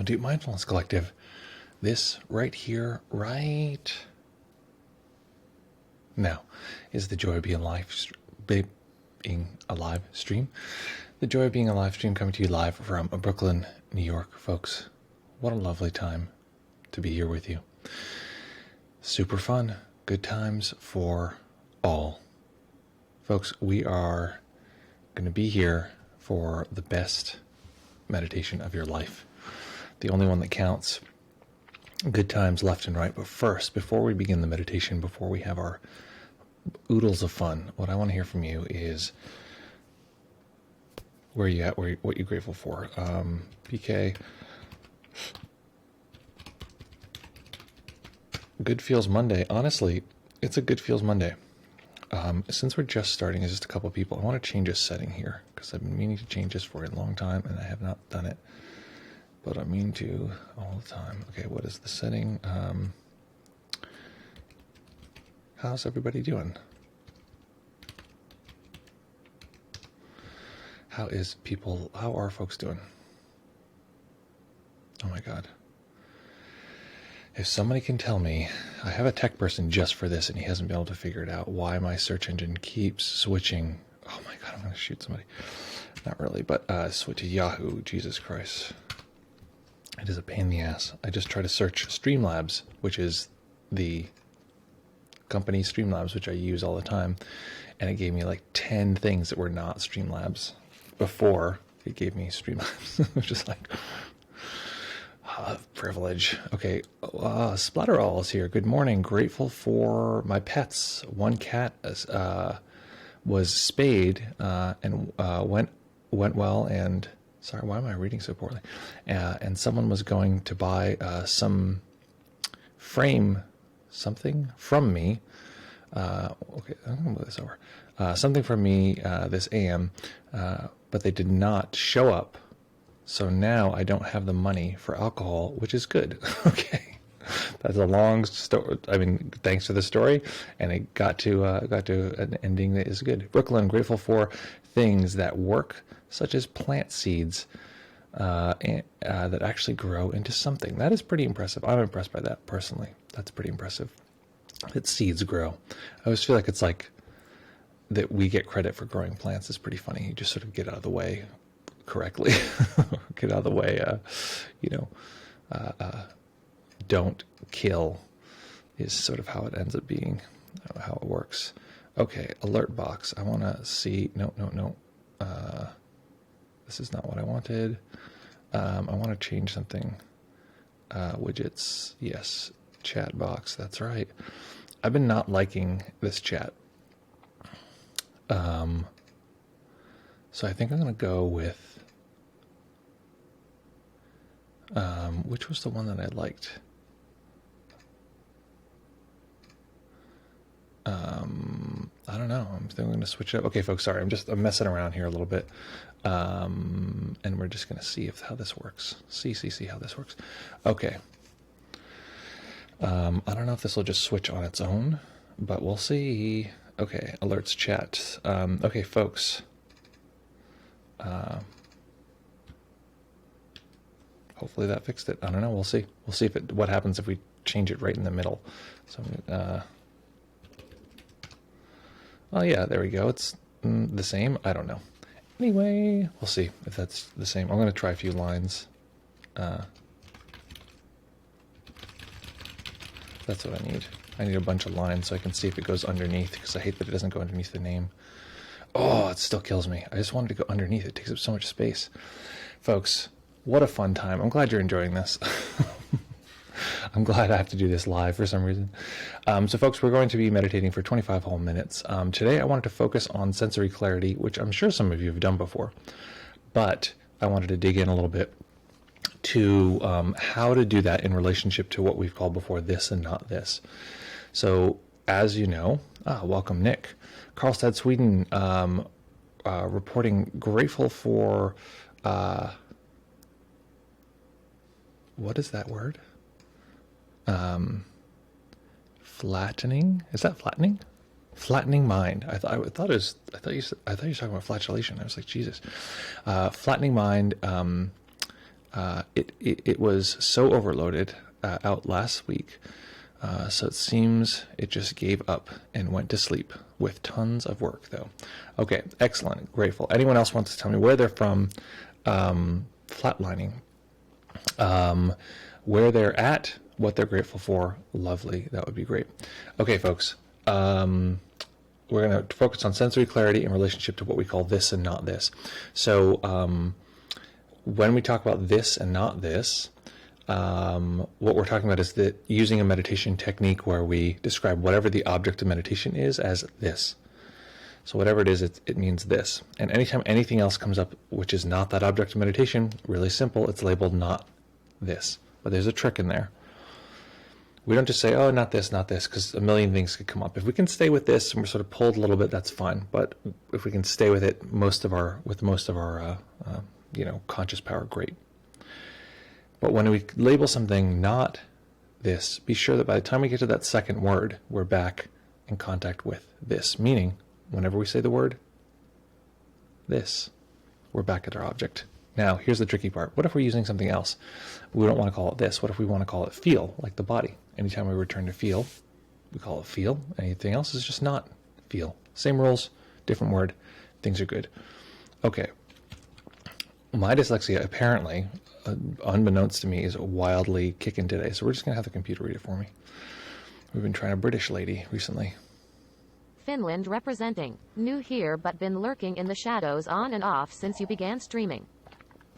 to Mindfulness Collective. This right here, right now, is the Joy of Being Alive stream. The Joy of Being Alive stream coming to you live from Brooklyn, New York, folks. What a lovely time to be here with you. Super fun, good times for all. Folks, we are going to be here for the best meditation of your life. The only one that counts. Good times left and right. But first, before we begin the meditation, before we have our oodles of fun, what I want to hear from you is where you at, what you're grateful for. PK. Good Feels Monday. Honestly, it's a Good Feels Monday. Since we're just starting, it's just a couple people. I want to change a setting here because I've been meaning to change this for a long time and I have not done it. But I mean to all the time. Okay, what is the setting? How's everybody doing? How are folks doing? Oh my God. If somebody can tell me, I have a tech person just for this and he hasn't been able to figure it out, why my search engine keeps switching. Oh my God, I'm going to shoot somebody. Not really, but switch to Yahoo, Jesus Christ. It is a pain in the ass. I just try to search Streamlabs, which is the company Streamlabs, which I use all the time, and it gave me like 10 things that were not Streamlabs before it gave me Streamlabs, which is like privilege. Okay, Splatterall is here. Good morning. Grateful for my pets. One cat was spayed and went well, and sorry, why am I reading so poorly? And someone was going to buy something from me. Okay, I'm gonna move this over. Something from me this AM, but they did not show up. So now I don't have the money for alcohol, which is good. Okay, that's a long story. I mean, thanks for the story, and it got to an ending that is good. Brooklyn, grateful for things that work, such as plant seeds that actually grow into something. That is pretty impressive. I'm impressed by that personally. That's pretty impressive. That seeds grow. I always feel like it's like that we get credit for growing plants is pretty funny. You just sort of get out of the way correctly. Get out of the way. Don't kill is sort of how it ends up being, how it works. Okay, alert box. I want to see. No. This is not what I wanted. I want to change something. Widgets. Yes. Chat box. That's right. I've been not liking this chat. So I think I'm going to go with, which was the one that I liked? I don't know. I'm going to switch it up. Okay, folks, sorry. I'm messing around here a little bit. And we're just going to see how this works. See how this works. Okay. I don't know if this will just switch on its own, but we'll see. Okay, alerts chat. Okay, folks. Hopefully that fixed it. I don't know. We'll see. We'll see what happens if we change it right in the middle. So, oh yeah, there we go. It's the same. I don't know. Anyway, we'll see if that's the same. I'm going to try a few lines. That's what I need. I need a bunch of lines so I can see if it goes underneath, because I hate that it doesn't go underneath the name. Oh, it still kills me. I just wanted to go underneath. It takes up so much space. Folks, what a fun time. I'm glad you're enjoying this. I'm glad I have to do this live for some reason. So folks, we're going to be meditating for 25 whole minutes. Today I wanted to focus on sensory clarity, which I'm sure some of you have done before. But I wanted to dig in a little bit to how to do that in relationship to what we've called before this and not this. So as you know, welcome Nick. Karlstad, Sweden, reporting grateful for, what is that word? Flattening? Is that flattening? Flattening mind. I thought you were talking about flatulation. I was like, Jesus. Flattening mind. It was so overloaded out last week, so it seems it just gave up and went to sleep with tons of work, though. Okay, excellent, grateful. Anyone else wants to tell me where they're from? Flatlining, where they're at, what they're grateful for. Lovely, that would be great. Okay, folks, we're going to focus on sensory clarity in relationship to what we call this and not this. So when we talk about this and not this, what we're talking about is that using a meditation technique where we describe whatever the object of meditation is as this. So whatever it is, it means this. And anytime anything else comes up which is not that object of meditation, really simple, it's labeled not this. But there's a trick in there. We don't just say, oh, not this, because a million things could come up. If we can stay with this and we're sort of pulled a little bit, that's fine. But if we can stay with it, most of our conscious power, great. But when we label something not this, be sure that by the time we get to that second word, we're back in contact with this. Meaning, whenever we say the word this, we're back at our object. Now, here's the tricky part. What if we're using something else? We don't want to call it this. What if we want to call it feel, like the body? Anytime we return to feel, we call it feel. Anything else is just not feel. Same rules, different word. Things are good. Okay. My dyslexia, apparently, unbeknownst to me, is wildly kicking today. So we're just going to have the computer read it for me. We've been trying a British lady recently. Finland representing. New here but been lurking in the shadows on and off since you began streaming.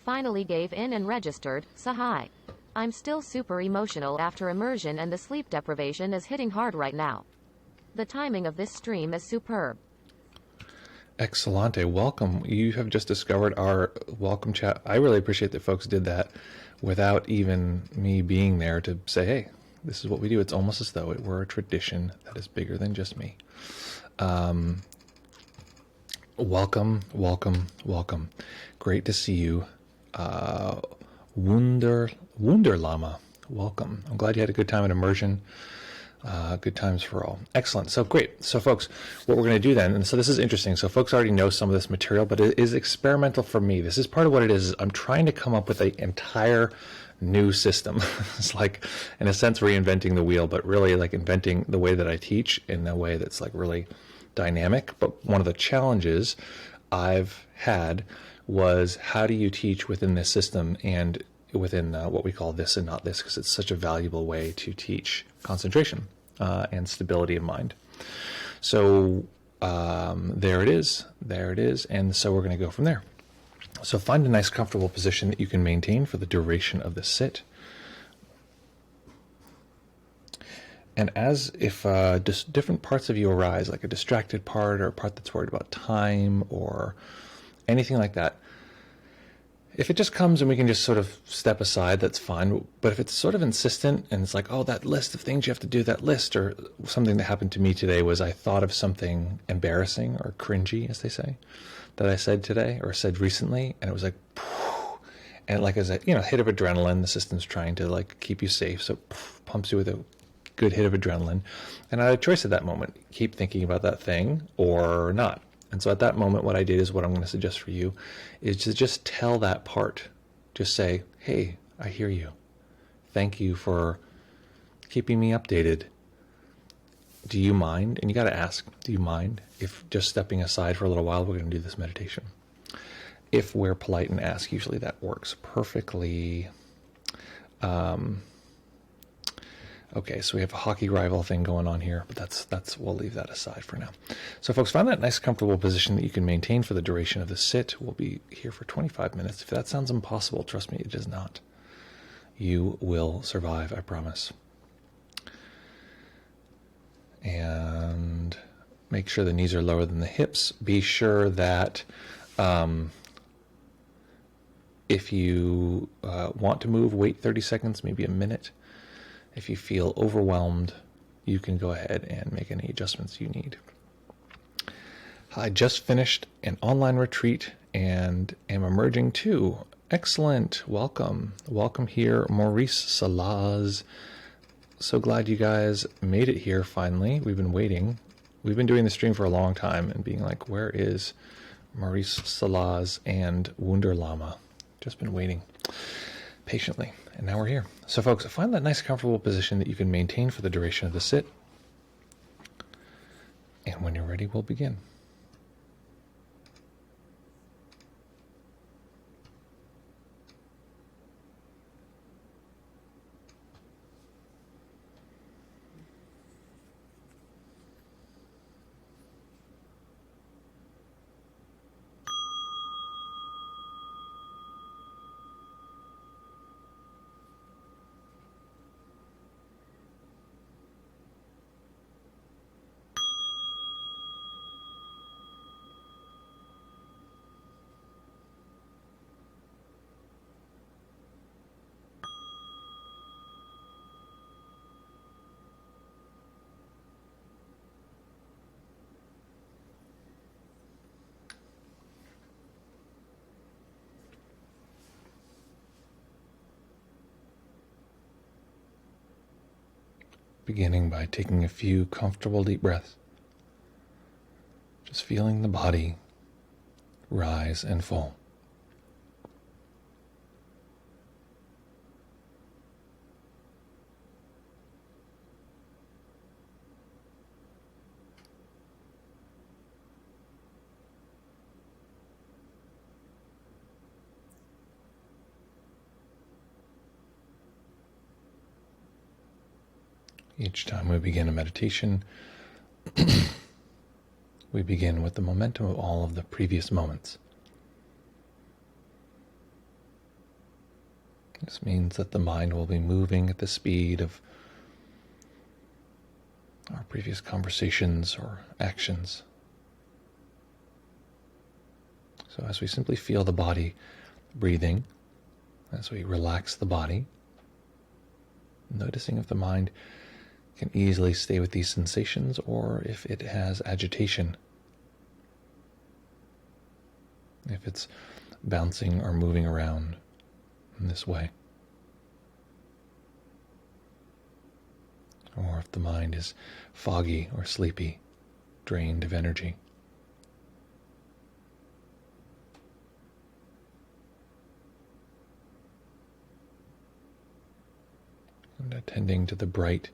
Finally gave in and registered, so hi. I'm still super emotional after immersion and the sleep deprivation is hitting hard right now. The timing of this stream is superb. Excellente. Welcome. You have just discovered our welcome chat. I really appreciate that folks did that without even me being there to say, hey, this is what we do. It's almost as though it were a tradition that is bigger than just me. Welcome, welcome, welcome. Great to see you. Wunderlama, welcome. I'm glad you had a good time at immersion. Good times for all. Excellent. So great. So folks, what we're going to do then, and so this is interesting. So folks already know some of this material, but it is experimental for me. This is part of what it is I'm trying to come up with an entire new system. It's like, in a sense, reinventing the wheel, but really like inventing the way that I teach in a way that's like really dynamic. But one of the challenges I've had was how do you teach within this system and within what we call this and not this, because it's such a valuable way to teach concentration and stability of mind. So there it is, and so we're going to go from there. So find a nice comfortable position that you can maintain for the duration of the sit. And as if different parts of you arise, like a distracted part or a part that's worried about time or anything like that, if it just comes and we can just sort of step aside, that's fine. But if it's sort of insistent and it's like, oh, that list of things you have to do, that list, or something that happened to me today was I thought of something embarrassing or cringy, as they say, that I said today or said recently, and it was like, and like as a hit of adrenaline, the system's trying to like keep you safe, so it pumps you with a good hit of adrenaline. And I had a choice at that moment: keep thinking about that thing or not. And so at that moment, what I did is what I'm going to suggest for you is to just tell that part. Just say, hey, I hear you. Thank you for keeping me updated. Do you mind? And you got to ask, do you mind if just stepping aside for a little while, we're going to do this meditation? If we're polite and ask, usually that works perfectly. Okay, so we have a hockey rival thing going on here, but that's we'll leave that aside for now. So folks, find that nice comfortable position that you can maintain for the duration of the sit. We'll be here for 25 minutes. If that sounds impossible, trust me, it is not. You will survive, I promise. And make sure the knees are lower than the hips. Be sure that if you want to move, wait 30 seconds, maybe a minute. If you feel overwhelmed, you can go ahead and make any adjustments you need. I just finished an online retreat and am emerging too. Excellent. Welcome. Welcome here, Maurice Salaz. So glad you guys made it here finally. We've been waiting. We've been doing the stream for a long time and being like, where is Maurice Salaz and Wunderlama? Just been waiting. patiently. And now we're here. So folks, find that nice comfortable position that you can maintain for the duration of the sit. And when you're ready, we'll begin. Beginning by taking a few comfortable deep breaths. Just feeling the body rise and fall. Each time we begin a meditation, we begin with the momentum of all of the previous moments. This means that the mind will be moving at the speed of our previous conversations or actions. So as we simply feel the body breathing, as we relax the body, noticing if the mind can easily stay with these sensations or if it has agitation, if it's bouncing or moving around in this way, or if the mind is foggy or sleepy, drained of energy. And attending to the bright,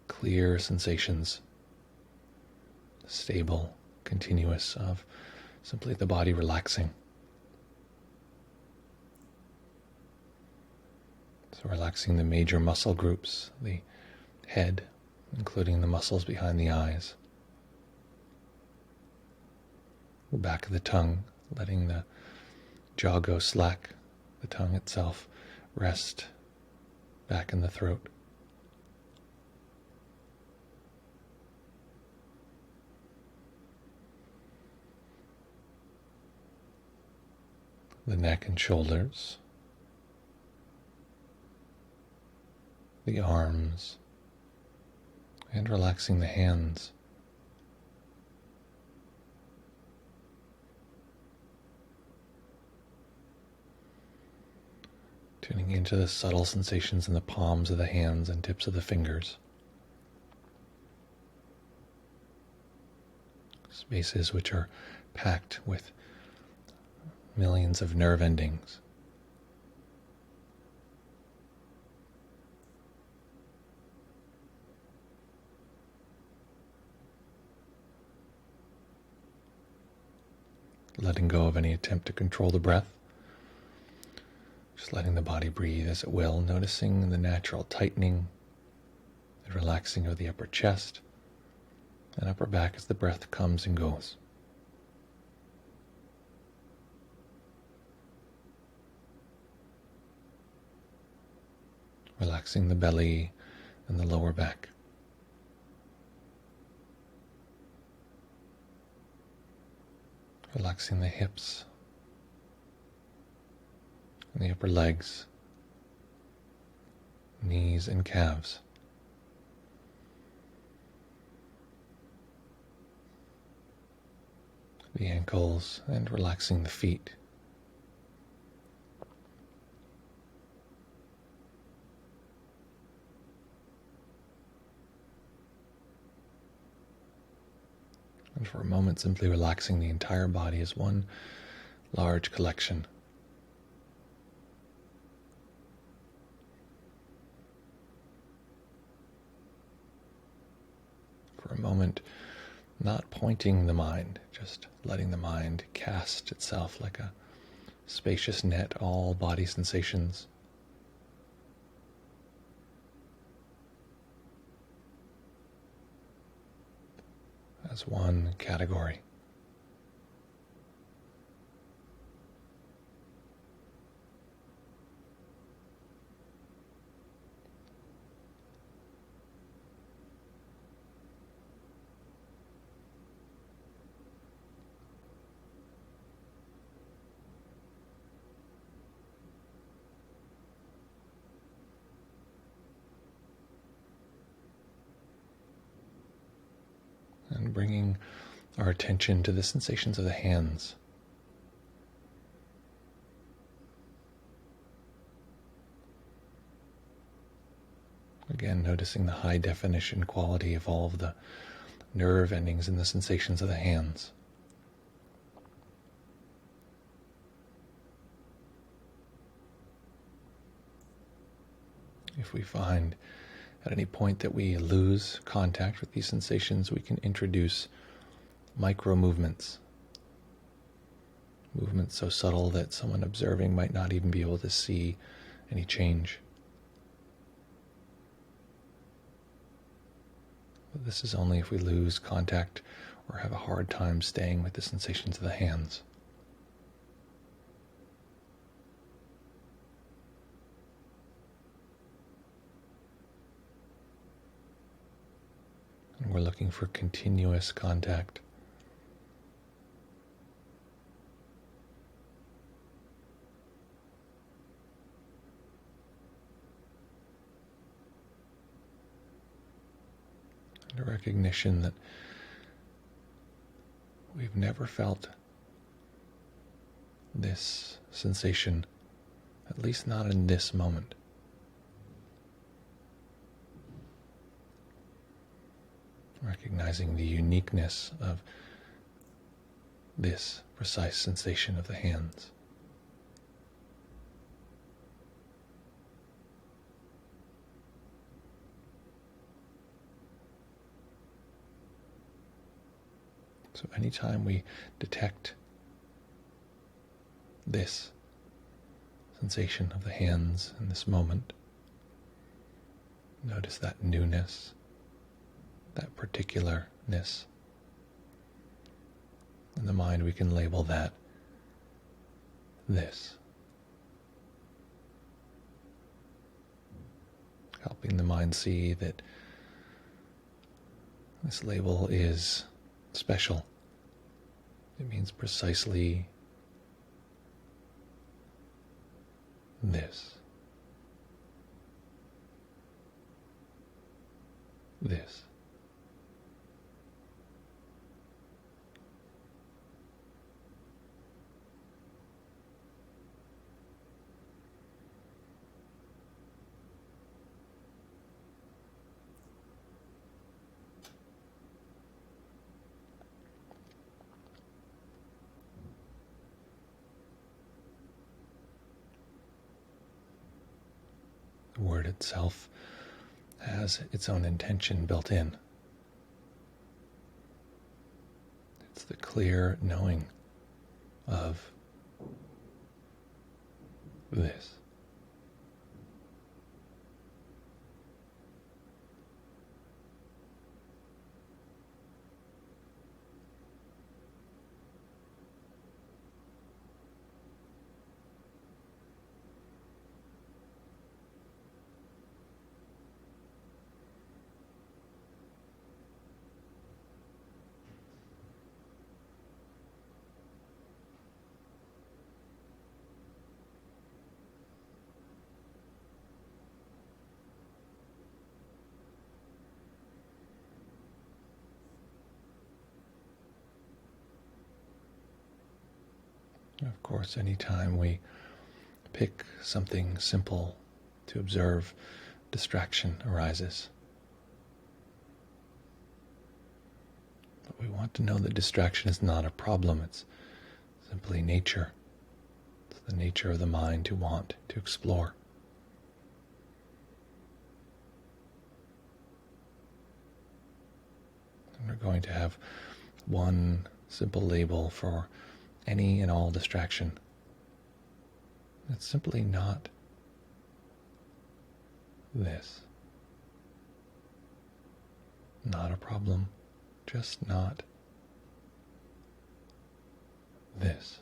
clear sensations, stable, continuous, of simply the body relaxing. So relaxing the major muscle groups, the head, including the muscles behind the eyes, the back of the tongue, letting the jaw go slack, the tongue itself rest back in the throat. The neck and shoulders, the arms, and relaxing the hands. Tuning into the subtle sensations in the palms of the hands and tips of the fingers. Spaces which are packed with millions of nerve endings. Letting go of any attempt to control the breath. Just letting the body breathe as it will, noticing the natural tightening, the relaxing of the upper chest and upper back as the breath comes and goes. Relaxing the belly and the lower back. Relaxing the hips and the upper legs, knees and calves. The ankles and relaxing the feet. And for a moment, simply relaxing the entire body as one large collection. for a moment, not pointing the mind, just letting the mind cast itself like a spacious net, all body sensations as one category. And bringing our attention to the sensations of the hands. Again, noticing the high definition quality of all of the nerve endings and the sensations of the hands. If we find at any point that we lose contact with these sensations, we can introduce micro movements. Movements so subtle that someone observing might not even be able to see any change. But this is only if we lose contact or have a hard time staying with the sensations of the hands. And we're looking for continuous contact. And a recognition that we've never felt this sensation, at least not in this moment. Recognizing the uniqueness of this precise sensation of the hands. So anytime we detect this sensation of the hands in this moment, notice that newness, that particularness. In the mind, we can label that this. Helping the mind see that this label is special. It means precisely this. This. The word itself has its own intention built in. It's the clear knowing of this. Of course, anytime we pick something simple to observe, distraction arises. But we want to know that distraction is not a problem, it's simply nature. It's the nature of the mind to want to explore. We're going to have one simple label for any and all distraction. It's simply not this. Not a problem, just not this.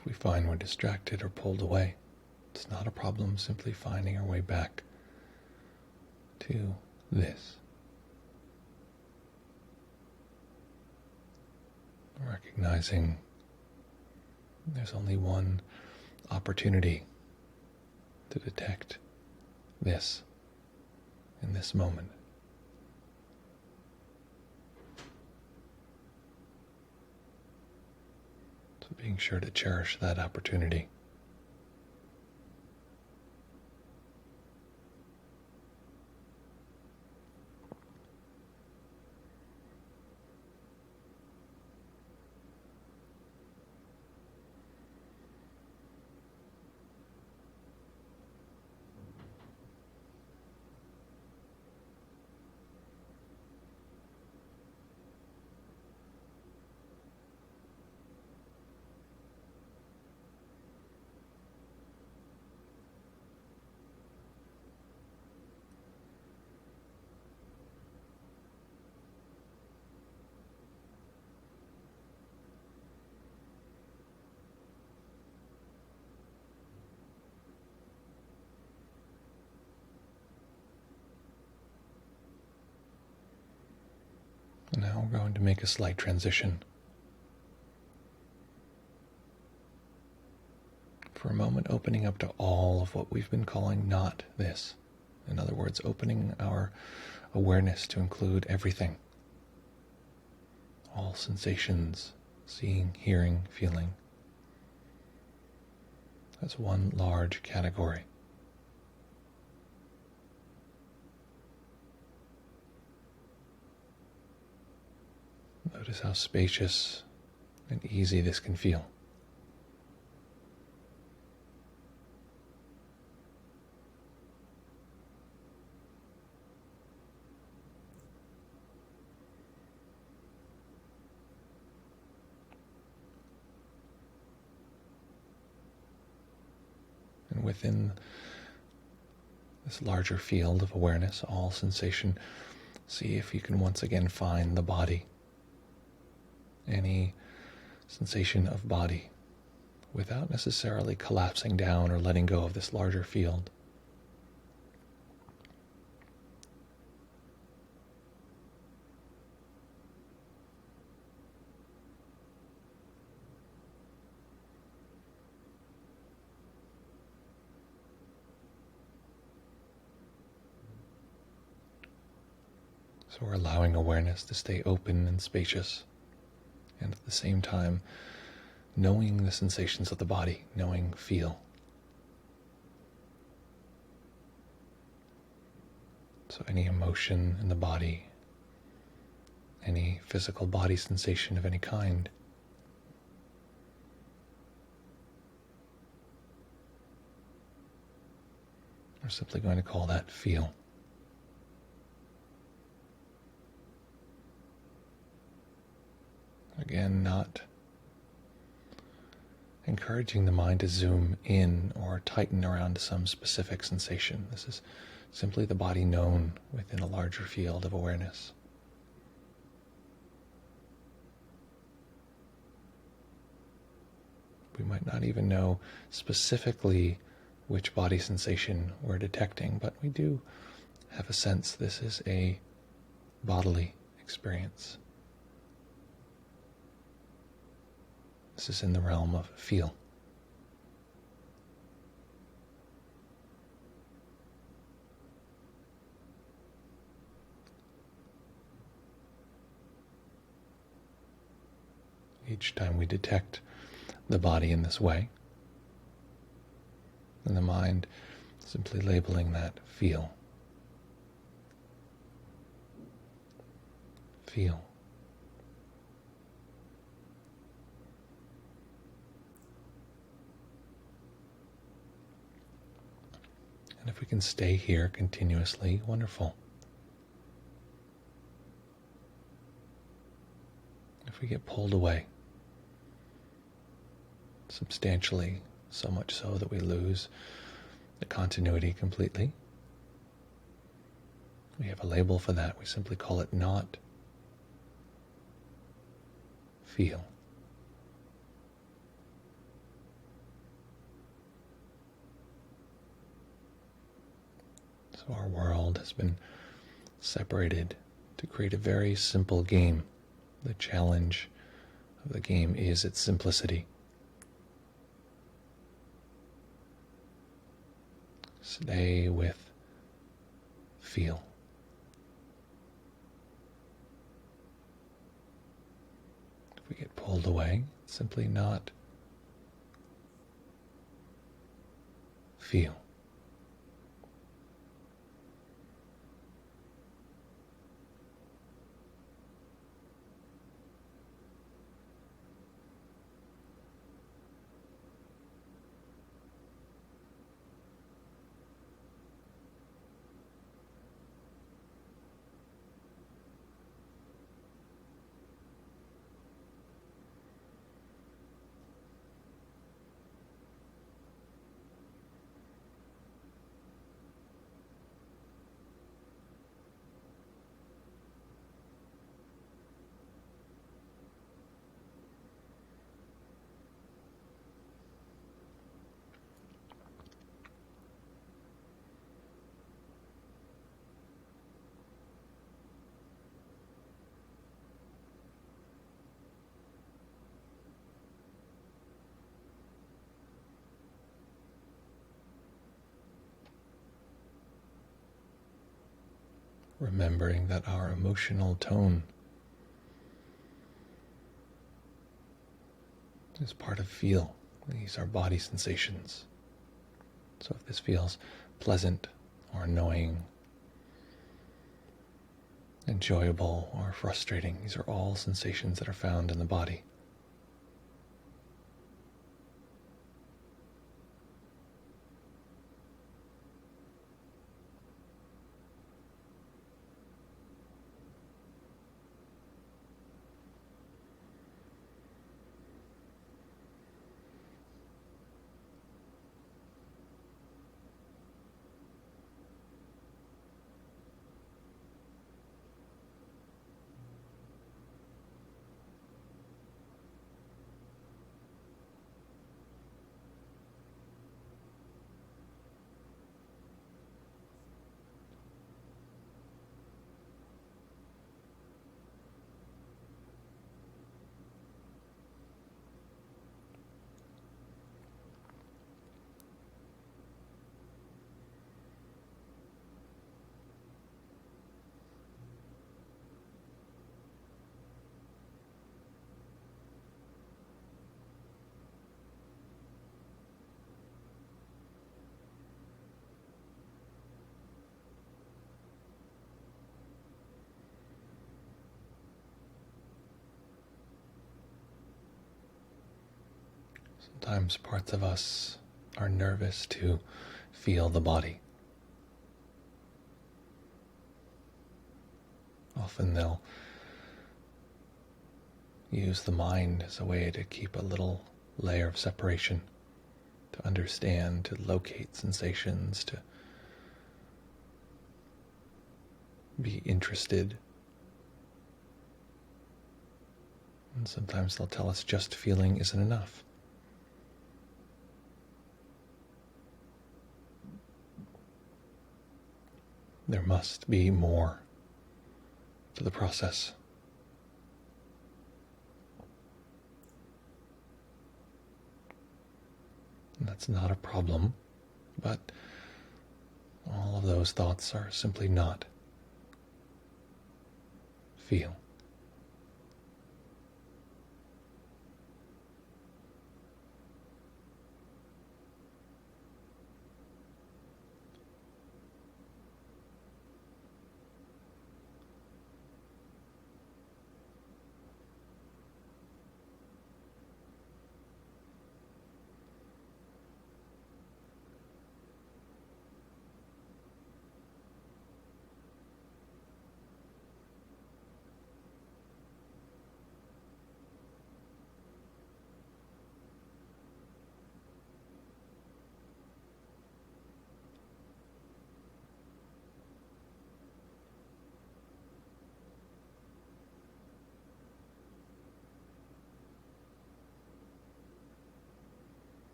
If we find we're distracted or pulled away, it's not a problem, simply finding our way back to this. Recognizing there's only one opportunity to detect this in this moment. So being sure to cherish that opportunity. And now we're going to make a slight transition. For a moment, opening up to all of what we've been calling not this. In other words, opening our awareness to include everything. All sensations, seeing, hearing, feeling. That's one large category. Notice how spacious and easy this can feel. And within this larger field of awareness, all sensation, see if you can once again find the body. Any sensation of body without necessarily collapsing down or letting go of this larger field. So we're allowing awareness to stay open and spacious, and at the same time knowing the sensations of the body, knowing feel. So any emotion in the body, any physical body sensation of any kind, we're simply going to call that feel. Again, not encouraging the mind to zoom in or tighten around some specific sensation. This is simply the body known within a larger field of awareness. We might not even know specifically which body sensation we're detecting, but we do have a sense this is a bodily experience. This is in the realm of feel. Each time we detect the body in this way, and the mind simply labeling that feel. Feel. And if we can stay here continuously, wonderful. If we get pulled away, substantially, so much so that we lose the continuity completely, we have a label for that. We simply call it not feel. So our world has been separated to create a very simple game. The challenge of the game is its simplicity. Stay with feel. If we get pulled away, simply not feel. Remembering that our emotional tone is part of feel. These are body sensations. So if this feels pleasant or annoying, enjoyable or frustrating, these are all sensations that are found in the body. Sometimes parts of us are nervous to feel the body. Often they'll use the mind as a way to keep a little layer of separation, to understand, to locate sensations, to be interested. And sometimes they'll tell us just feeling isn't enough. There must be more to the process. And that's not a problem, but all of those thoughts are simply not. Feel.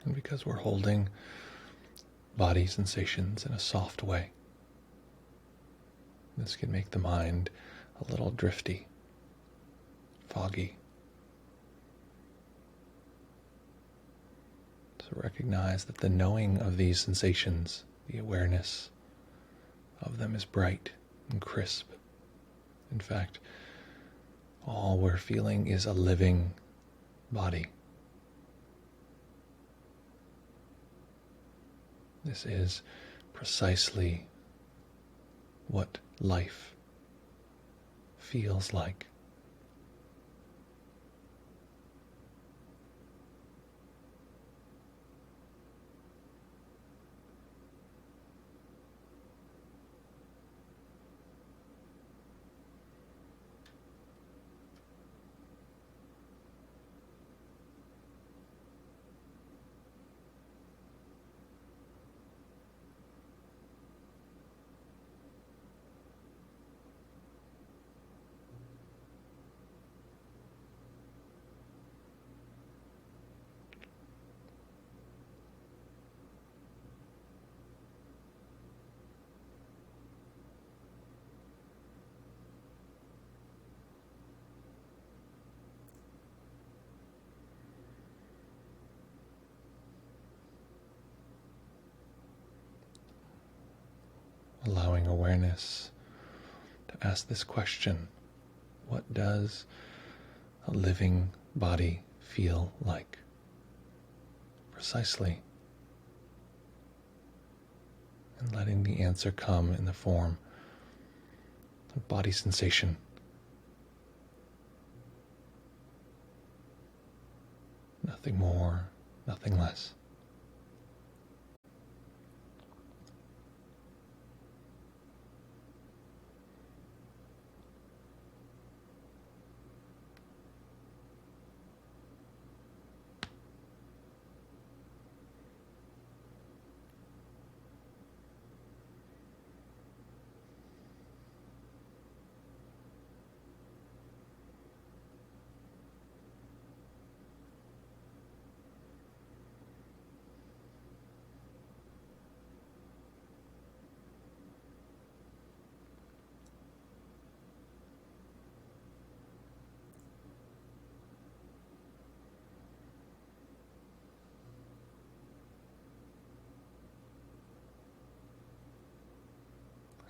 And because we're holding body sensations in a soft way, this can make the mind a little drifty, foggy. So recognize that the knowing of these sensations, the awareness of them, is bright and crisp. In fact, all we're feeling is a living body. This is precisely what life feels like. Allowing awareness to ask this question: what does a living body feel like? Precisely. And letting the answer come in the form of body sensation. Nothing more, nothing less.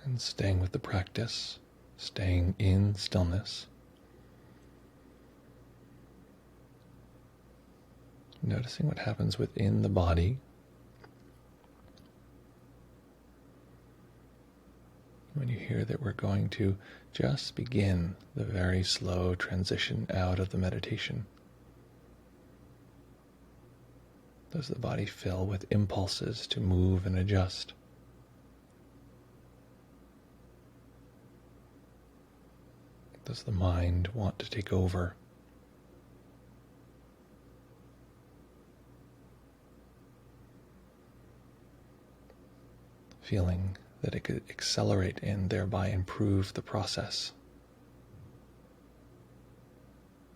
And staying with the practice, staying in stillness. Noticing what happens within the body when you hear that we're going to just begin the very slow transition out of the meditation. Does the body fill with impulses to move and adjust? Does the mind want to take over? Feeling that it could accelerate and thereby improve the process.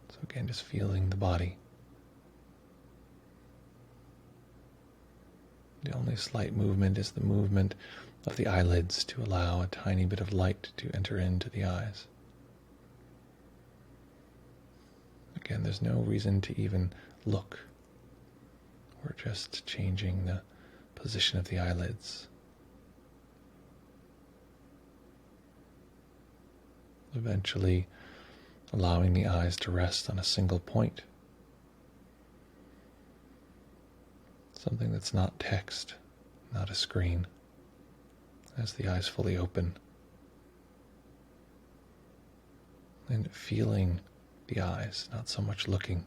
So again, just feeling the body. The only slight movement is the movement of the eyelids to allow a tiny bit of light to enter into the eyes. Again, there's no reason to even look. We're just changing the position of the eyelids. Eventually allowing the eyes to rest on a single point. Something that's not text, not a screen, as the eyes fully open. And feeling the eyes, not so much looking.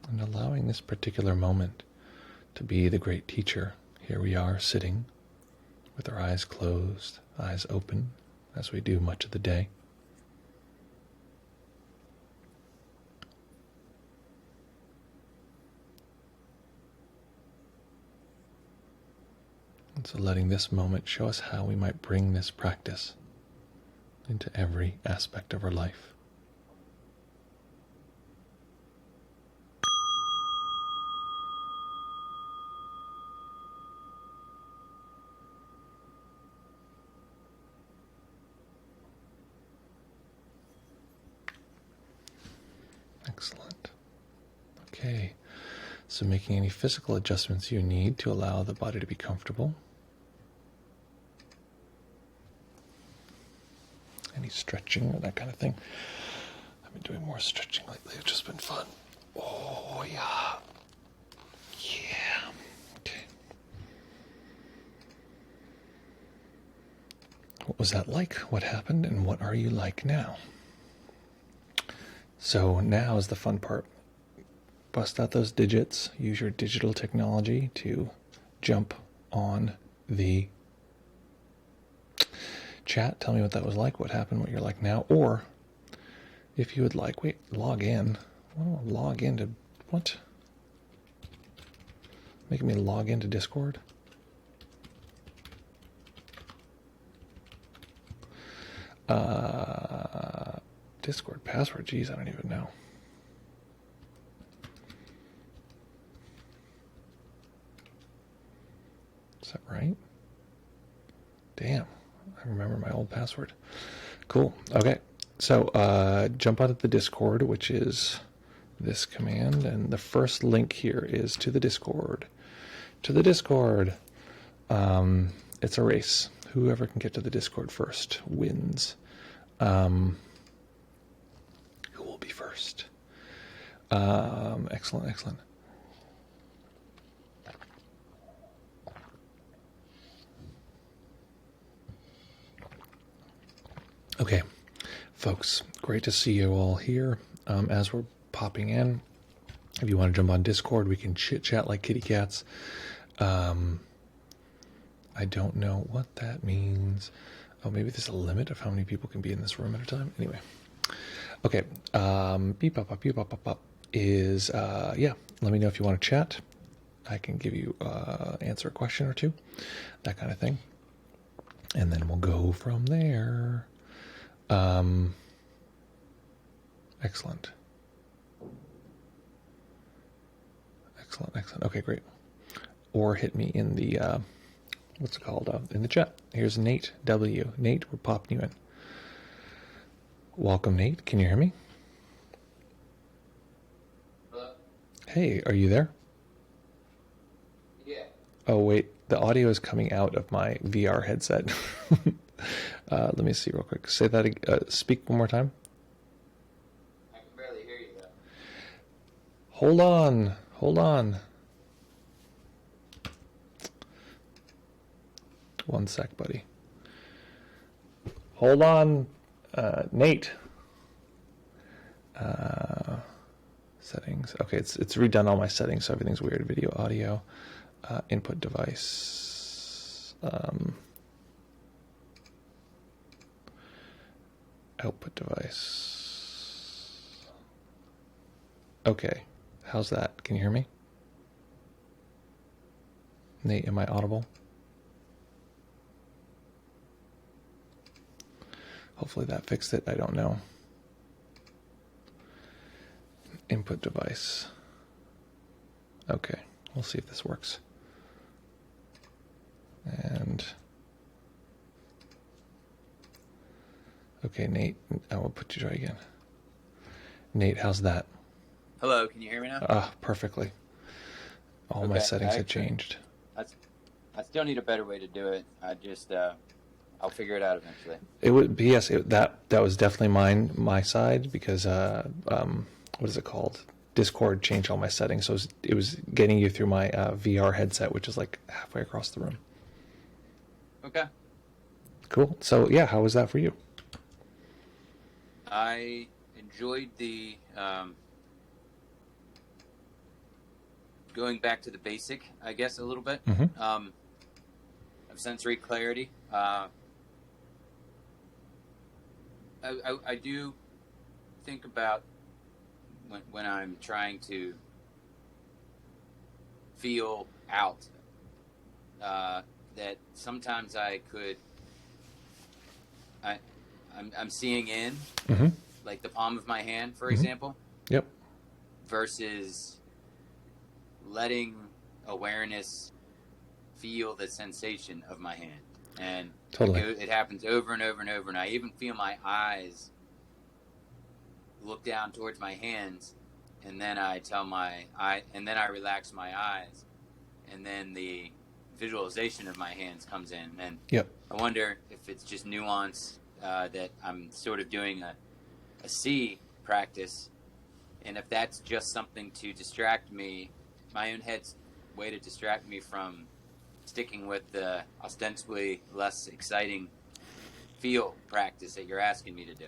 And allowing this particular moment to be the great teacher. Here we are sitting with our eyes closed, eyes open, as we do much of the day. And so letting this moment show us how we might bring this practice into every aspect of our life. Excellent. Okay, so making any physical adjustments you need to allow the body to be comfortable. Any stretching or that kind of thing. I've been doing more stretching lately. It's just been fun. Oh, yeah. Yeah. Okay. What was that like? What happened? And what are you like now? So now is the fun part. Bust out those digits. Use your digital technology to jump on the chat. Tell me what that was like, what happened, what you're like now. Or if you would like, log in. I want to log into, what? Making me log into Discord? Discord password, geez, I don't even know. Is that right? Damn, I remember my old password. Cool, okay. So jump out of the Discord, which is this command, and the first link here is to the Discord. To the Discord. It's a race. Whoever can get to the Discord first wins. Who will be first? Excellent, excellent. Okay, folks, great to see you all here. As we're popping in, if you want to jump on Discord, we can chit-chat like kitty cats. I don't know what that means. Oh, maybe there's a limit of how many people can be in this room at a time. Anyway. Okay. Beep up is, yeah, let me know if you want to chat. I can give you, answer a question or two, that kind of thing. And then we'll go from there. Excellent. Excellent. Okay, great. Or hit me in the, what's it called? In the chat. Here's Nate W. Nate, we're popping you in. Welcome, Nate. Can you hear me? Hello? Hey, are you there? Yeah. Oh, wait. The audio is coming out of my VR headset. Let me see real quick. Say that. Speak one more time. I can barely hear you though. Hold on. Hold on. One sec, buddy. Hold on, Nate. Settings. Okay, it's redone all my settings, so everything's weird. Video, audio, input device, output device. Okay, how's that? Can you hear me? Nate, am I audible? Hopefully that fixed it. I don't know. Input device. Okay, we'll see if this works. And okay, Nate, I will put you try again. Nate, how's that? Hello, can you hear me now? Perfectly. All my settings had changed. I still need a better way to do it. I just I'll figure it out eventually. It would be, yes. That was definitely my side, because what is it called? Discord changed all my settings, so it was getting you through my VR headset, which is like halfway across the room. Okay. Cool. So yeah, how was that for you? I enjoyed the going back to the basic, I guess, a little bit of sensory clarity. I do think about when I'm trying to feel out that sometimes I'm seeing in like the palm of my hand, for example. Yep. Versus letting awareness feel the sensation of my hand. And totally. It happens over and over and over. And I even feel my eyes look down towards my hands, and then I relax my eyes, and then the visualization of my hands comes in. And yep. I wonder if it's just nuance that I'm sort of doing a C practice, and if that's just something to distract me, my own head's way to distract me from sticking with the ostensibly less exciting feel practice that you're asking me to do.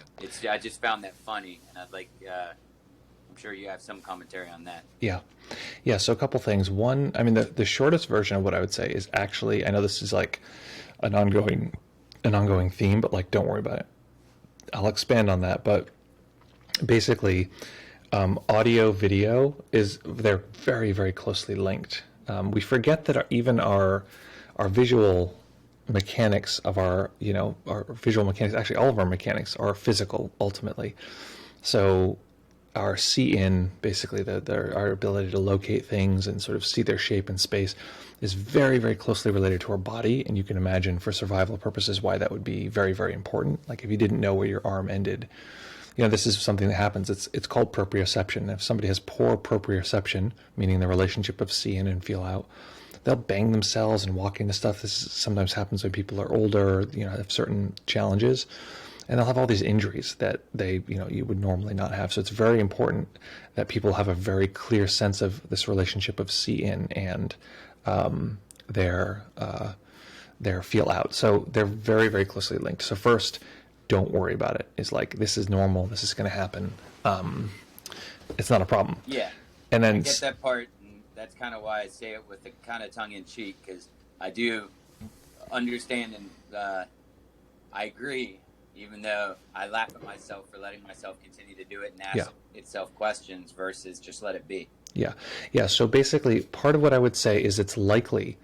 I just found that funny, and I'd like, I'm sure you have some commentary on that. Yeah. So a couple things. One, I mean, the shortest version of what I would say is actually, I know this is like an ongoing theme, but like, don't worry about it. I'll expand on that. But basically, audio, video they're very, very closely linked. We forget that even our visual mechanics of our visual mechanics, actually all of our mechanics are physical ultimately. So our see-in, basically our ability to locate things and sort of see their shape in space, is very, very closely related to our body. And you can imagine for survival purposes why that would be very, very important. Like if you didn't know where your arm ended, this is something that happens. It's called proprioception. If somebody has poor proprioception, meaning the relationship of see in and feel out, they'll bang themselves and walk into stuff. This sometimes happens when people are older, have certain challenges, and they'll have all these injuries that they, you would normally not have. So it's very important that people have a very clear sense of this relationship of see in and their feel out. So they're very, very closely linked. So first, don't worry about it. It's like, this is normal. This is going to happen. It's not a problem. Yeah. And then I get that part. And that's kind of why I say it with a kind of tongue in cheek, because I do understand and I agree, even though I laugh at myself for letting myself continue to do it and ask itself questions versus just let it be. Yeah. So basically, part of what I would say is it's likely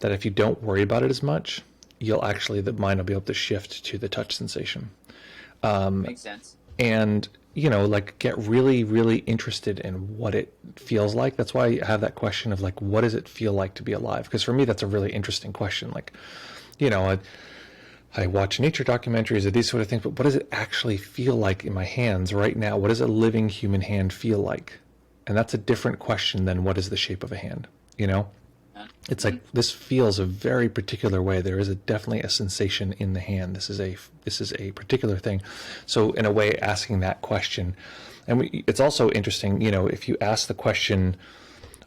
that if you don't worry about it as much, the mind will be able to shift to the touch sensation. Makes sense. And, get really, really interested in what it feels like. That's why I have that question of like, what does it feel like to be alive? Because for me, that's a really interesting question. Like, I watch nature documentaries or these sort of things, but what does it actually feel like in my hands right now? What does a living human hand feel like? And that's a different question than what is the shape of a hand, It's like, this feels a very particular way. There is definitely a sensation in the hand. This is a particular thing. So in a way, asking that question, and it's also interesting, if you ask the question,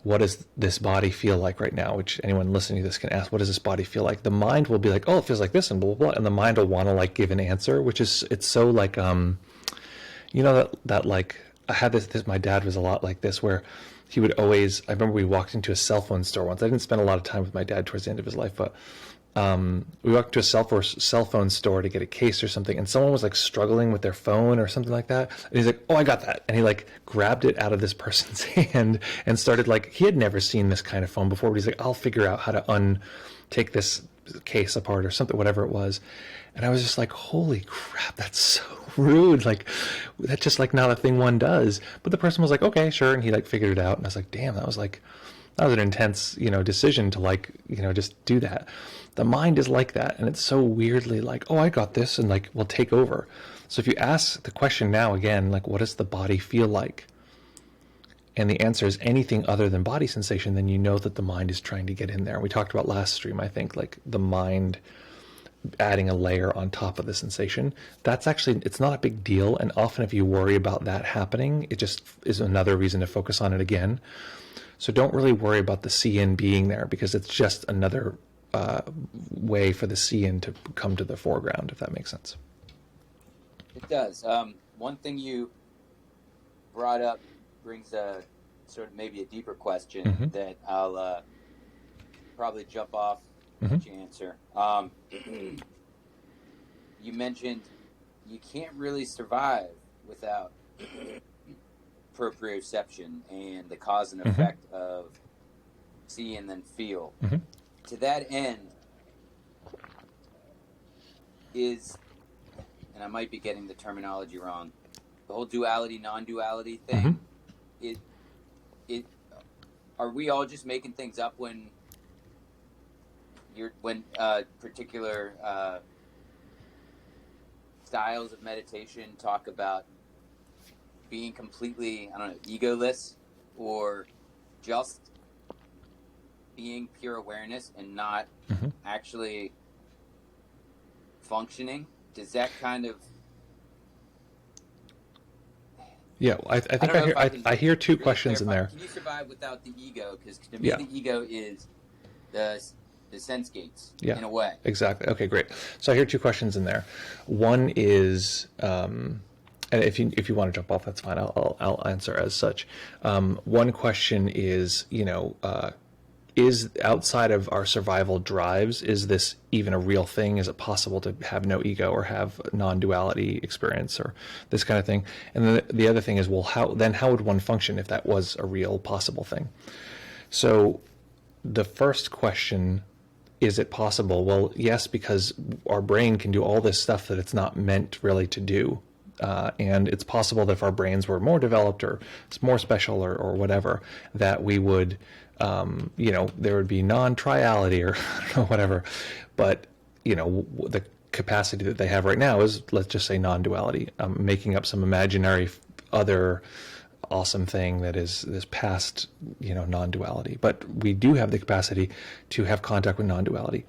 what does this body feel like right now? Which anyone listening to this can ask, what does this body feel like? The mind will be like, oh, it feels like this, and blah, blah, blah. And the mind will want to like give an answer, it's so like, that like, I had this, my dad was a lot like this, where he would always, I remember we walked into a cell phone store once. I didn't spend a lot of time with my dad towards the end of his life, but we walked to a cell phone store to get a case or something, and someone was like struggling with their phone or something like that. And he's like, oh, I got that. And he like grabbed it out of this person's hand and started like, he had never seen this kind of phone before, but he's like, I'll figure out how to take this case apart or something, whatever it was. And I was just like, holy crap, that's so rude. Like, that's just like not a thing one does. But the person was like, okay, sure. And he like figured it out. And I was like, damn, that was an intense, decision to like, just do that. The mind is like that. And it's so weirdly like, oh, I got this, and like, will take over. So if you ask the question now again, like, what does the body feel like? And the answer is anything other than body sensation, then you know that the mind is trying to get in there. We talked about last stream, I think, like the mind adding a layer on top of the sensation. That's actually, it's not a big deal. And often if you worry about that happening, it just is another reason to focus on it again. So don't really worry about the see-in being there, because it's just another way for the see-in to come to the foreground, if that makes sense. It does. One thing you brought up brings a sort of maybe a deeper question that I'll probably jump off let you answer. You mentioned you can't really survive without proprioception and the cause and effect of see and then feel. To that end, and I might be getting the terminology wrong, the whole duality, non-duality thing, are we all just making things up when particular styles of meditation talk about being completely, egoless, or just being pure awareness and not actually functioning? Does that kind of... Yeah, I think I hear two questions in there. Can you survive without the ego? Because to me, the ego is the sense gates, in a way. Exactly. Okay, great. So I hear two questions in there. One is, and if you want to jump off, that's fine. I'll answer as such. One question is, is outside of our survival drives, is this even a real thing? Is it possible to have no ego or have non-duality experience or this kind of thing? And then the other thing is, well, how would one function if that was a real possible thing? So the first question, is it possible? Well, yes, because our brain can do all this stuff that it's not meant really to do. And it's possible that if our brains were more developed or more special or whatever, that we would, there would be non-triality or I don't know, whatever. But, the capacity that they have right now is, let's just say, non-duality, making up some imaginary other awesome thing that is this past, non-duality. But we do have the capacity to have contact with non-duality.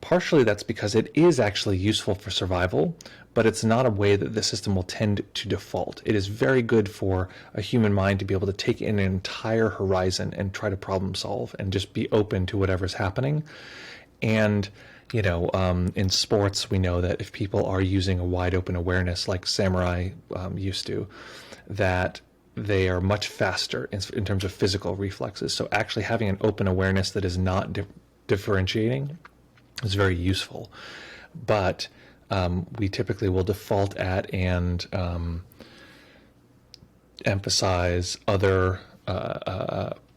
Partially that's because it is actually useful for survival, but it's not a way that the system will tend to default. It is very good for a human mind to be able to take in an entire horizon and try to problem solve and just be open to whatever's happening. And, in sports, we know that if people are using a wide open awareness like samurai used to, that they are much faster in terms of physical reflexes. So actually having an open awareness that is not differentiating is very useful. But we typically will default at and emphasize other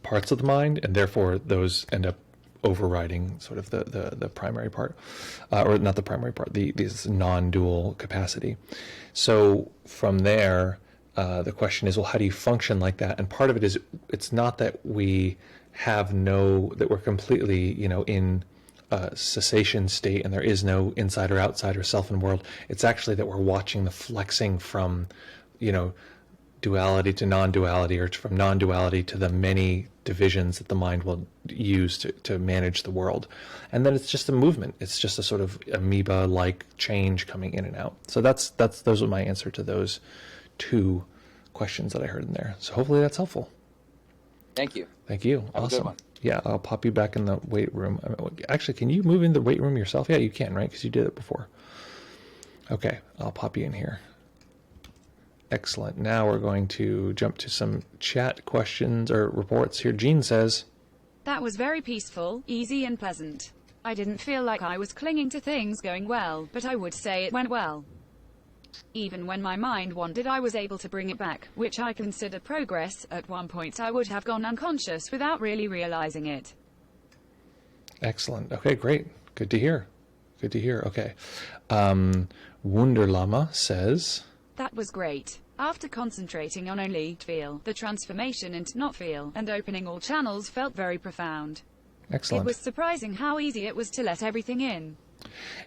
parts of the mind, and therefore those end up overriding sort of the primary part, or not the primary part, this non-dual capacity. So from there, the question is, well, how do you function like that? And part of it is, it's not that we that we're completely, in a cessation state and there is no inside or outside or self and world. It's actually that we're watching the flexing from, duality to non-duality, or from non-duality to the many divisions that the mind will use to manage the world. And then it's just a movement. It's just a sort of amoeba-like change coming in and out. So those are my answer to those two questions that I heard in there. So hopefully that's helpful. Thank you. Thank you. Have Awesome. a good one. Yeah, I'll pop you back in the weight room. Actually, can you move in the weight room yourself? Yeah, you can, right? Because you did it before. Okay, I'll pop you in here. Excellent. Now we're going to jump to some chat questions or reports here. Jean says, "That was very peaceful, easy and pleasant. I didn't feel like I was clinging to things going well, but I would say it went well. Even when my mind wandered, I was able to bring it back, which I consider progress. At one point I would have gone unconscious without really realizing it." Excellent. Okay, great. Good to hear. Good to hear. Okay. Wunderlama says, "That was great. After concentrating on only feel, the transformation into not feel, and opening all channels felt very profound. excellent. It was surprising how easy it was to let everything in."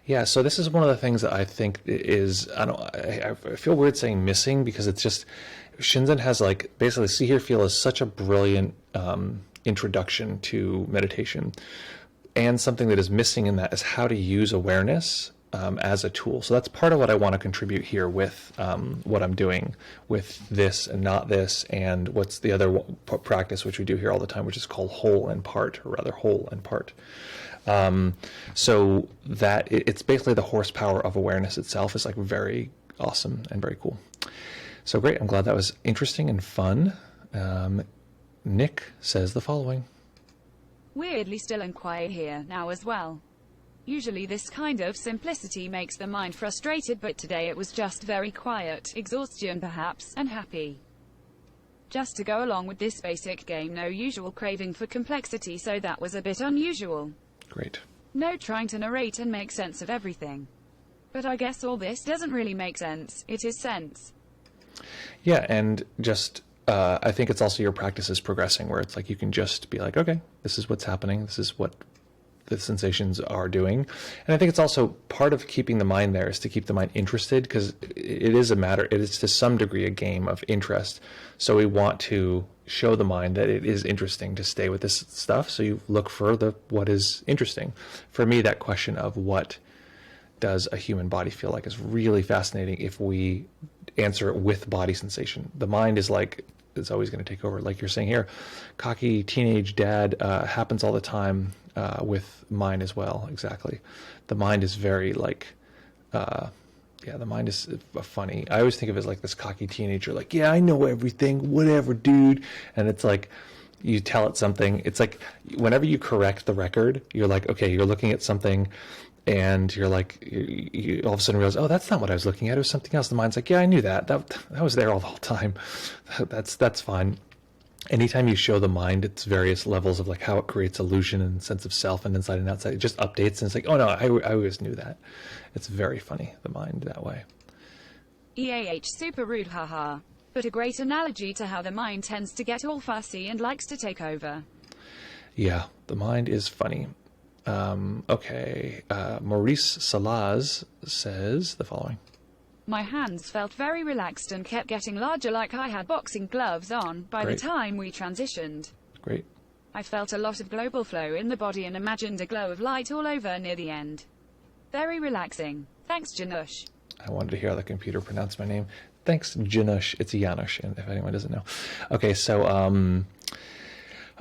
Yeah, so this is one of the things that I think is, I feel weird saying missing, because it's just, Shinzen has like, basically see, hear, feel is such a brilliant introduction to meditation. And something that is missing in that is how to use awareness as a tool. So that's part of what I want to contribute here with what I'm doing with this and not this, and what's the other practice which we do here all the time, which is called whole and part, or rather whole and part. So that it's basically the horsepower of awareness itself is like very awesome and very cool. So great. I'm glad that was interesting and fun. Nick says the following. "Weirdly still and quiet here now as well. Usually this kind of simplicity makes the mind frustrated, but today it was just very quiet, exhaustion perhaps, and happy. Just to go along with this basic game, no usual craving for complexity, so that was a bit unusual. Great. No trying to narrate and make sense of everything. But I guess all this doesn't really make sense, it is sense." Yeah, and just I think it's also your practice is progressing, where it's like you can just be like, okay, this is what's happening, this is what the sensations are doing. And I think it's also part of keeping the mind there is to keep the mind interested, because it is to some degree a game of interest. So we want to show the mind that it is interesting to stay with this stuff. So you look for what is interesting. For me, that question of what does a human body feel like is really fascinating if we answer it with body sensation. The mind is like, it's always going to take over. Like you're saying here, cocky teenage dad happens all the time with mine as well. Exactly. The mind is very like, the mind is funny. I always think of it as like this cocky teenager, like, yeah, I know everything, whatever, dude. And it's like, you tell it something. It's like whenever you correct the record, you're like, okay, you're looking at something, and you're like, you all of a sudden realize, oh, that's not what I was looking at. It was something else. The mind's like, yeah, I knew that. That was there all the whole time. That's fine. Anytime you show the mind its various levels of like how it creates illusion and sense of self and inside and outside, it just updates, and it's like, oh no, I always knew that. It's very funny, the mind that way. EAH super rude, haha. But a great analogy to how the mind tends to get all fussy and likes to take over. Yeah, the mind is funny. Okay, Maurice Salaz says the following. "My hands felt very relaxed and kept getting larger, like I had boxing gloves on, by Great. the time we transitioned. Great. I felt a lot of global flow in the body and imagined a glow of light all over near the end. Very relaxing. Thanks, Janusz." I wanted to hear the computer pronounce my name. Thanks, Janusz. It's Janusz, if anyone doesn't know. Okay, so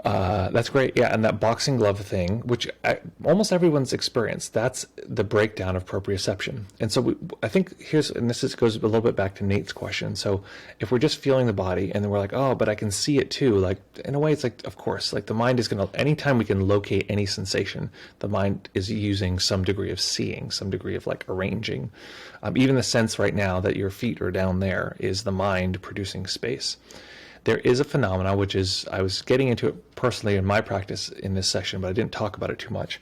that's great. Yeah, and that boxing glove thing, which almost everyone's experienced, that's the breakdown of proprioception. And so I think goes a little bit back to Nate's question. So if we're just feeling the body and then we're like, oh, but I can see it too, like in a way it's like, of course, like the mind is going to, anytime we can locate any sensation, the mind is using some degree of seeing, some degree of like arranging. Even the sense right now that your feet are down there is the mind producing space. There is a phenomena, which is, I was getting into it personally in my practice in this session, but I didn't talk about it too much.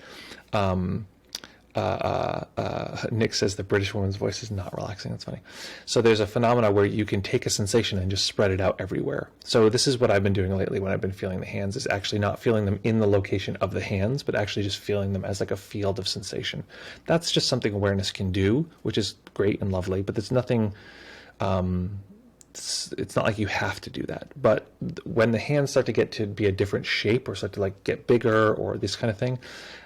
Nick says the British woman's voice is not relaxing. That's funny. So there's a phenomena where you can take a sensation and just spread it out everywhere. So this is what I've been doing lately when I've been feeling the hands, is actually not feeling them in the location of the hands, but actually just feeling them as like a field of sensation. That's just something awareness can do, which is great and lovely, but there's nothing it's not like you have to do that. But when the hands start to get to be a different shape or start to like get bigger or this kind of thing,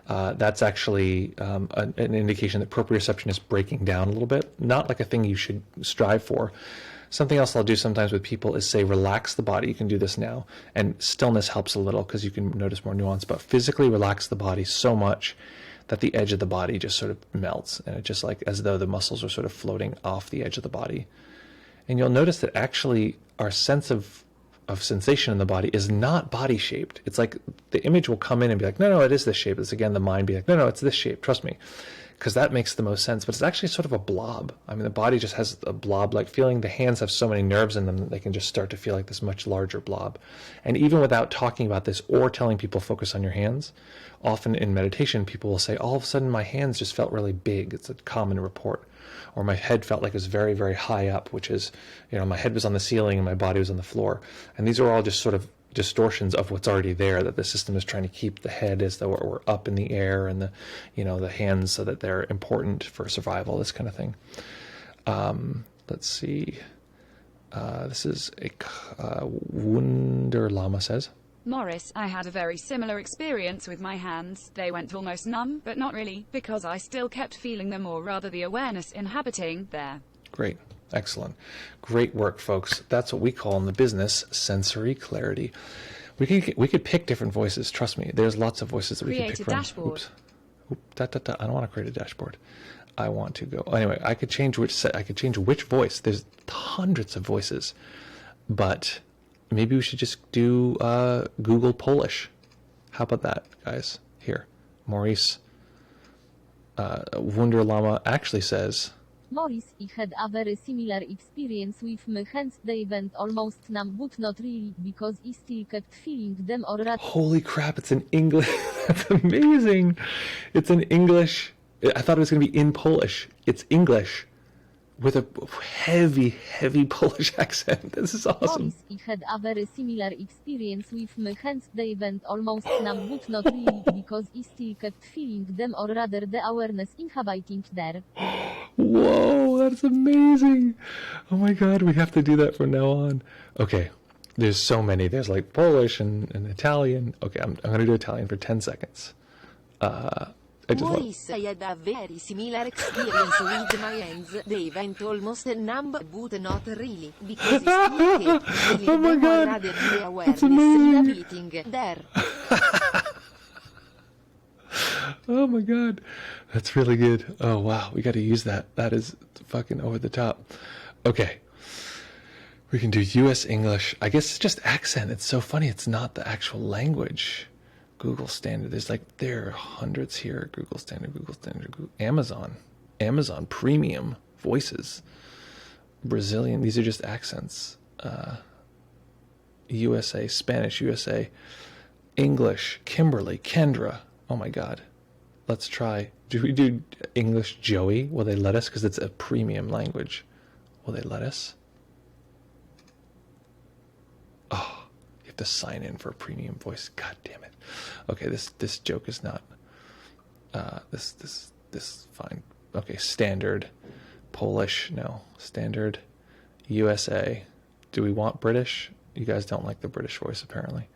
that's actually an indication that proprioception is breaking down a little bit. Not like a thing you should strive for. Something else I'll do sometimes with people is say, relax the body. You can do this now. And stillness helps a little because you can notice more nuance. But physically relax the body so much that the edge of the body just sort of melts. And it's just like as though the muscles are sort of floating off the edge of the body. And you'll notice that actually our sense of sensation in the body is not body shaped. It's like the image will come in and be like, no, it is this shape. It's again the mind be like, no, it's this shape. Trust me. Because that makes the most sense. But it's actually sort of a blob. I mean, the body just has a blob-like feeling. The hands have so many nerves in them that they can just start to feel like this much larger blob. And even without talking about this or telling people focus on your hands, often in meditation, people will say, all of a sudden my hands just felt really big. It's a common report. Or my head felt like it was very, very high up, which is, my head was on the ceiling and my body was on the floor. And these are all just sort of distortions of what's already there, that the system is trying to keep the head as though we're up in the air, and the hands so that they're important for survival, this kind of thing. Let's see. This is a Wunder Lama says, Morris, I had a very similar experience with my hands. They went almost numb, but not really, because I still kept feeling them, or rather the awareness inhabiting there. Great. Excellent. Great work, folks. That's what we call in the business sensory clarity. We could pick different voices. Trust me. There's lots of voices that we can pick from. Create a dashboard. I don't want to create a dashboard. I want to go. Anyway, I could change which voice. There's hundreds of voices. But maybe we should just do Google Polish. How about that, guys? Here. Maurice Wunderlama actually says, Morris, I had a very similar experience with my hands. They went almost numb, but not really, because I still kept feeling them or rather. Holy crap, it's in English. That's amazing. It's in English. I thought it was going to be in Polish. It's English with a heavy, heavy Polish accent. This is awesome. Morris, I had a very similar experience with my hands. They went almost numb, but not really, because I still kept feeling them, or rather the awareness inhabiting there. Whoa, that's amazing. Oh my God, we have to do that from now on. Okay, there's so many. There's like Polish and Italian. Okay, I'm going to do Italian for 10 seconds. Maurice, I had a very similar experience with my hands. They went almost numb, but not really, because I still kept feeling Oh my them, God, or rather the that's awareness amazing. inhabiting there. Oh my God, that's really good. Oh wow, we got to use that. That is fucking over the top. Okay, we can do U.S. English. I guess it's just accent. It's so funny. It's not the actual language. Google Standard. There are hundreds here. Google Standard, Amazon Premium Voices, Brazilian. These are just accents. USA, Spanish, USA, English, Kimberly, Kendra. Oh my God. Let's try. Do we do English Joey? Will they let us? Because it's a premium language. Will they let us? Oh, you have to sign in for a premium voice. God damn it. Okay, this joke is not. This fine. Okay, standard. Polish, no. Standard. USA. Do we want British? You guys don't like the British voice, apparently.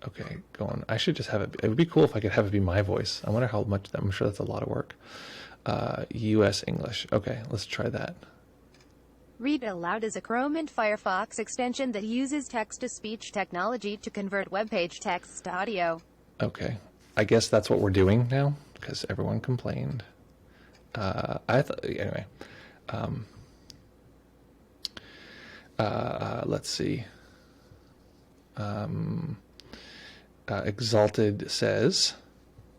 Okay, go on. I should just have it. It would be cool if I could have it be my voice. I wonder how much. I'm sure that's a lot of work. U.S. English. Okay, let's try that. Read Aloud is a Chrome and Firefox extension that uses text-to-speech technology to convert web page texts to audio. Okay, I guess that's what we're doing now because everyone complained. Anyway. Let's see. Exalted says,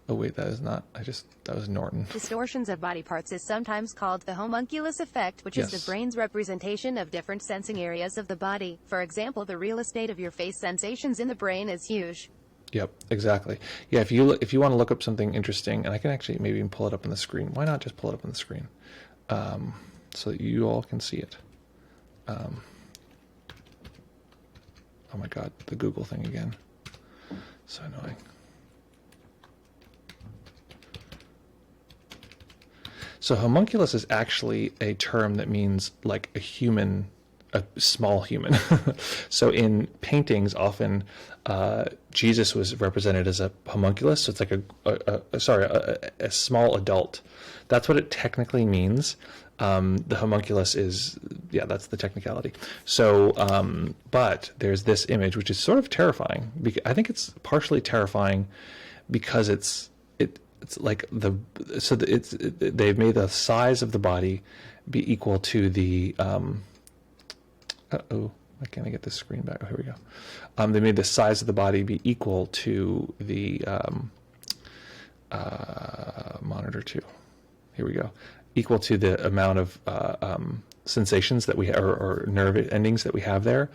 oh wait, that is not, that was Norton. Distortions of body parts is sometimes called the Homonculus Effect, which is the brain's representation of different sensing areas of the body. For example, the real estate of your face sensations in the brain is huge. Yep, exactly. Yeah, if you want to look up something interesting, and I can actually maybe even pull it up on the screen. Why not just pull it up on the screen? So that you all can see it. Oh my God, the Google thing again. So annoying. So homunculus is actually a term that means like a human, a small human. So in paintings, often Jesus was represented as a homunculus. So it's like a small adult. That's what it technically means. The homunculus is, yeah, that's the technicality. So, but there's this image which is sort of terrifying. I think it's partially terrifying because it's like they've made the size of the body be equal to the why can't I get this screen back? Oh, here we go. They made the size of the body be equal to the monitor 2. Here we go. Equal to the amount of sensations that we have, or nerve endings that we have there.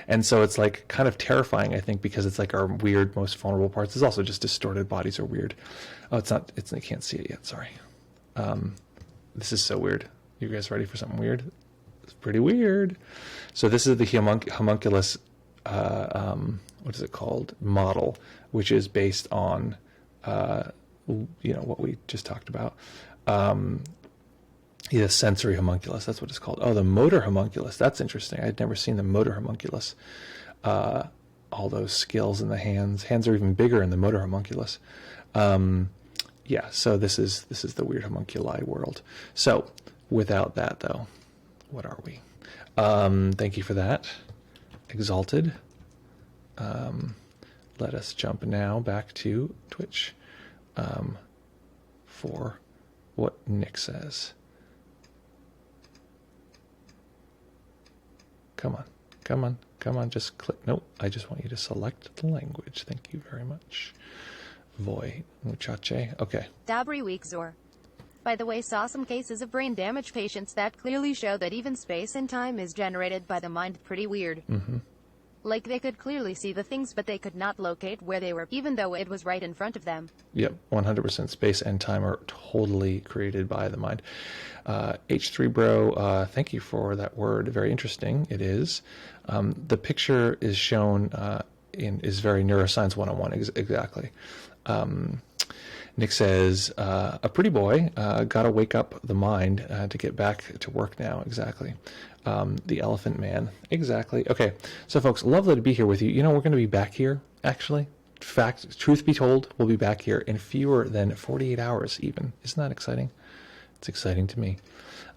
And so it's like kind of terrifying, I think, because it's like our weird, most vulnerable parts. It's also just distorted bodies are weird. Oh, I can't see it yet, sorry. This is so weird. You guys ready for something weird? It's pretty weird. So this is the homunculus, what is it called? Model, which is based on, what we just talked about. Yeah, sensory homunculus, that's what it's called. Oh, the motor homunculus, that's interesting. I'd never seen the motor homunculus. All those skills in the hands. Hands are even bigger in the motor homunculus. Yeah, so this is the weird homunculi world. So without that, though, what are we? Thank you for that. Exalted. Let us jump now back to Twitch for what Nick says. Come on, just click. Nope, I just want you to select the language. Thank you very much. Voy, muchache. Okay. Dobry week, Zor. By the way, saw some cases of brain damage patients that clearly show that even space and time is generated by the mind. Pretty weird. Mm-hmm. Like they could clearly see the things, but they could not locate where they were, even though it was right in front of them. Yep, 100%. Space and time are totally created by the mind. H3 Bro, thank you for that word. Very interesting. It is. The picture is shown is very neuroscience 101. Exactly. Nick says, a pretty boy, got to wake up the mind to get back to work now. Exactly. The Elephant Man. Exactly. Okay. So, folks, lovely to be here with you. You know, we're going to be back here, actually. Fact, truth be told, we'll be back here in fewer than 48 hours even. Isn't that exciting? It's exciting to me.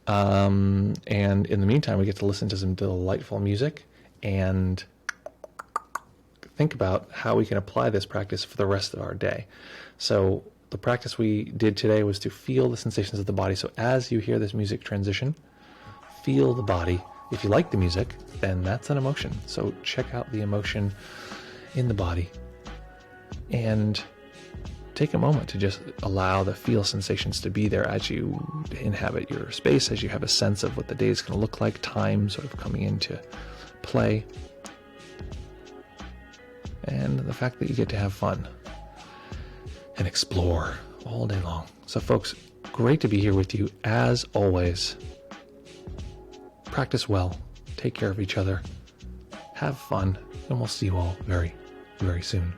And in the meantime, we get to listen to some delightful music and think about how we can apply this practice for the rest of our day. So the practice we did today was to feel the sensations of the body. So as you hear this music transition, feel the body. If you like the music, then that's an emotion. So check out the emotion in the body and take a moment to just allow the feel sensations to be there as you inhabit your space, as you have a sense of what the day is going to look like, time sort of coming into play, and the fact that you get to have fun and explore all day long. So folks, great to be here with you as always. Practice well, take care of each other, have fun, and we'll see you all very, very soon.